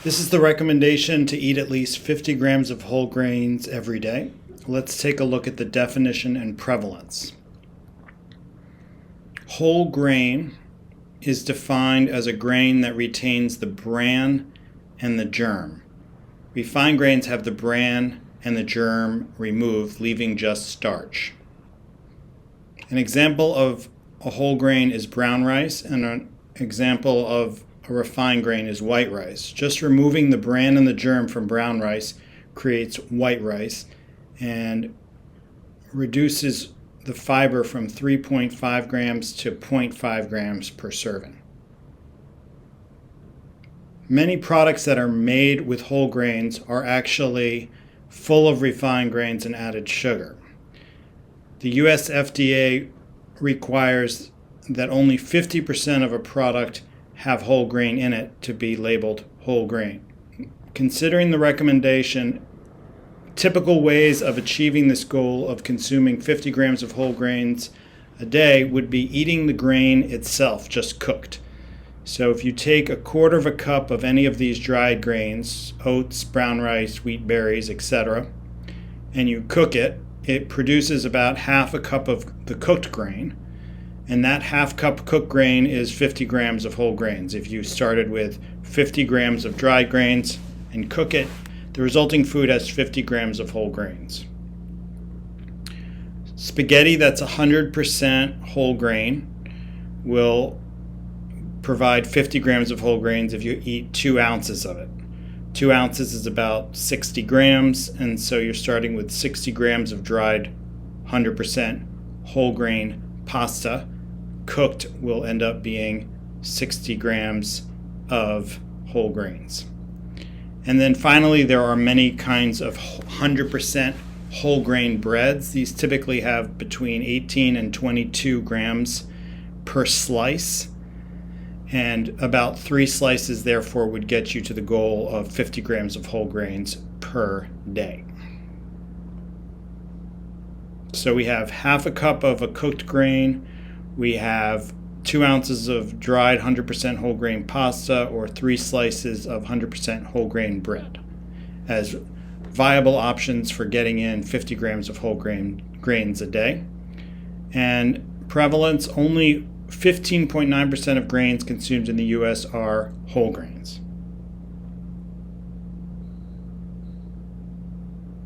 This is the recommendation to eat at least 50 grams of whole grains every day. Let's take a look at the definition and prevalence. Whole grain is defined as a grain that retains the bran and the germ. Refined grains have the bran and the germ removed, leaving just starch. An example of a whole grain is brown rice, and an example of a refined grain is white rice. Just removing the bran and the germ from brown rice creates white rice and reduces the fiber from 3.5 grams to 0.5 grams per serving. Many products that are made with whole grains are actually full of refined grains and added sugar. The US FDA requires that only 50% of a product have whole grain in it to be labeled whole grain. Considering the recommendation, typical ways of achieving this goal of consuming 50 grams of whole grains a day would be eating the grain itself, just cooked. So if you take a quarter of a cup of any of these dried grains, oats, brown rice, wheat berries, etc., and you cook it, it produces about half a cup of the cooked grain. And that half cup cooked grain is 50 grams of whole grains. If you started with 50 grams of dried grains and cook it, the resulting food has 50 grams of whole grains. Spaghetti that's 100% whole grain will provide 50 grams of whole grains if you eat 2 ounces of it. 2 ounces is about 60 grams, and so you're starting with 60 grams of dried 100% whole grain pasta. Cooked will end up being 60 grams of whole grains. And then finally, there are many kinds of 100% whole grain breads. These typically have between 18 and 22 grams per slice. And about 3 slices, therefore, would get you to the goal of 50 grams of whole grains per day. So we have half a cup of a cooked grain. We have 2 ounces of dried 100% whole grain pasta, or 3 slices of 100% whole grain bread as viable options for getting in 50 grams of whole grains a day. And prevalence, only 15.9% of grains consumed in the U.S. are whole grains.